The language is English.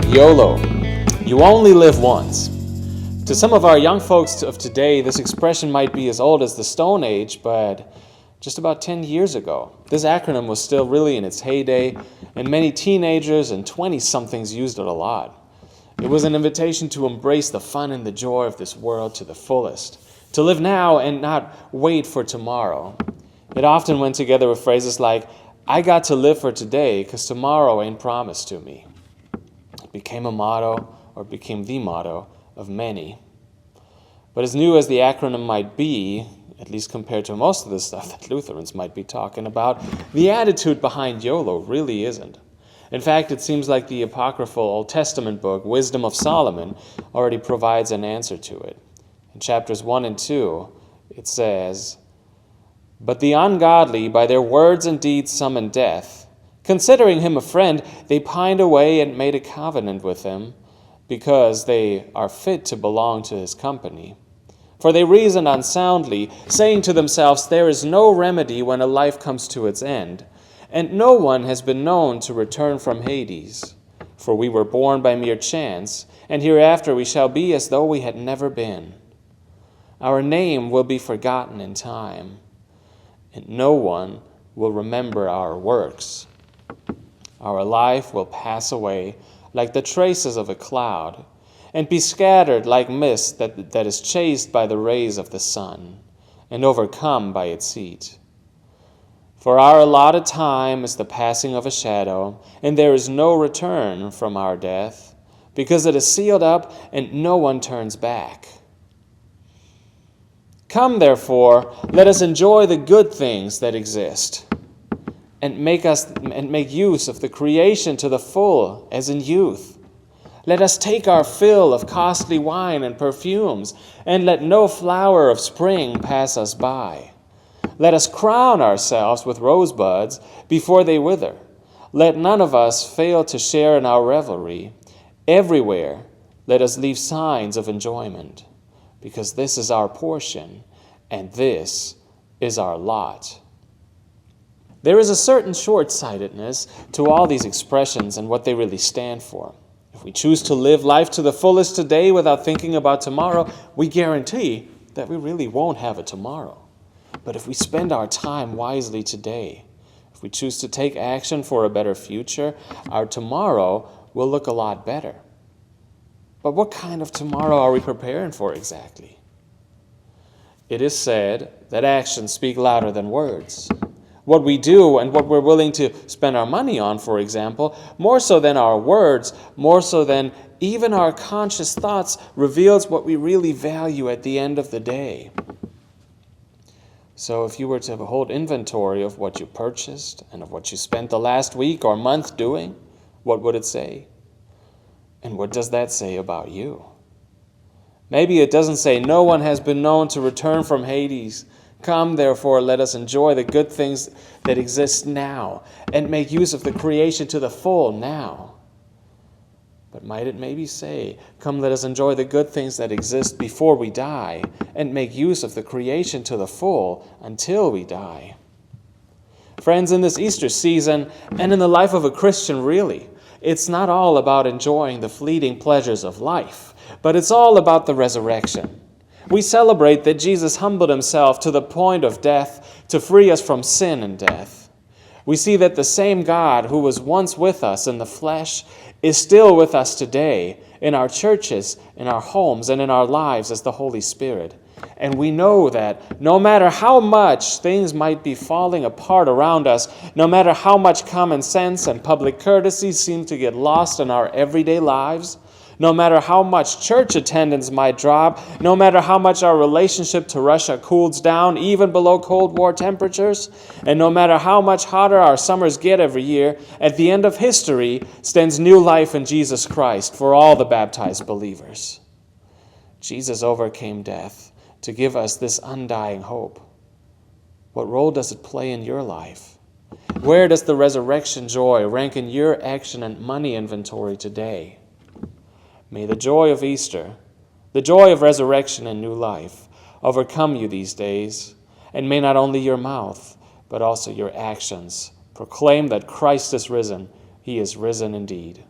YOLO, you only live once. To some of our young folks of today, this expression might be as old as the Stone Age, but just about 10 years ago, this acronym was still really in its heyday, and many teenagers and 20-somethings used it a lot. It was an invitation to embrace the fun and the joy of this world to the fullest, to live now and not wait for tomorrow. It often went together with phrases like, I got to live for today because tomorrow ain't promised to me. It became a motto, or became the motto, of many. But as new as the acronym might be, at least compared to most of the stuff that Lutherans might be talking about, the attitude behind YOLO really isn't. In fact, it seems like the apocryphal Old Testament book, Wisdom of Solomon, already provides an answer to it. In chapters 1 and 2, it says, But the ungodly by their words and deeds summon death. Considering him a friend, they pined away and made a covenant with him, because they are fit to belong to his company. For they reasoned unsoundly, saying to themselves, There is no remedy when a life comes to its end, and no one has been known to return from Hades. For we were born by mere chance, and hereafter we shall be as though we had never been. Our name will be forgotten in time, and no one will remember our works. Our life will pass away like the traces of a cloud, and be scattered like mist that is chased by the rays of the sun, and overcome by its heat. For our allotted time is the passing of a shadow, and there is no return from our death, because it is sealed up, and no one turns back. Come, therefore, let us enjoy the good things that exist, and make use of the creation to the full, as in youth. Let us take our fill of costly wine and perfumes, and let no flower of spring pass us by. Let us crown ourselves with rosebuds before they wither. Let none of us fail to share in our revelry. Everywhere let us leave signs of enjoyment, because this is our portion, and this is our lot. There is a certain short-sightedness to all these expressions and what they really stand for. If we choose to live life to the fullest today without thinking about tomorrow, we guarantee that we really won't have a tomorrow. But if we spend our time wisely today, if we choose to take action for a better future, our tomorrow will look a lot better. But what kind of tomorrow are we preparing for exactly? It is said that actions speak louder than words. What we do and what we're willing to spend our money on, for example, more so than our words, more so than even our conscious thoughts, reveals what we really value at the end of the day. So if you were to hold inventory of what you purchased and of what you spent the last week or month doing, what would it say? And what does that say about you? Maybe it doesn't say, no one has been known to return from Hades. Come, therefore, let us enjoy the good things that exist now and make use of the creation to the full now. But might it maybe say, come, let us enjoy the good things that exist before we die and make use of the creation to the full until we die? Friends, in this Easter season and in the life of a Christian really, it's not all about enjoying the fleeting pleasures of life, but it's all about the resurrection. We celebrate that Jesus humbled himself to the point of death to free us from sin and death. We see that the same God who was once with us in the flesh is still with us today in our churches, in our homes, and in our lives as the Holy Spirit. And we know that no matter how much things might be falling apart around us, no matter how much common sense and public courtesy seem to get lost in our everyday lives, no matter how much church attendance might drop, no matter how much our relationship to Russia cools down, even below Cold War temperatures, and no matter how much hotter our summers get every year, at the end of history stands new life in Jesus Christ for all the baptized believers. Jesus overcame death to give us this undying hope. What role does it play in your life? Where does the resurrection joy rank in your action and money inventory today? May the joy of Easter, the joy of resurrection and new life, overcome you these days, and may not only your mouth, but also your actions proclaim that Christ is risen. He is risen indeed.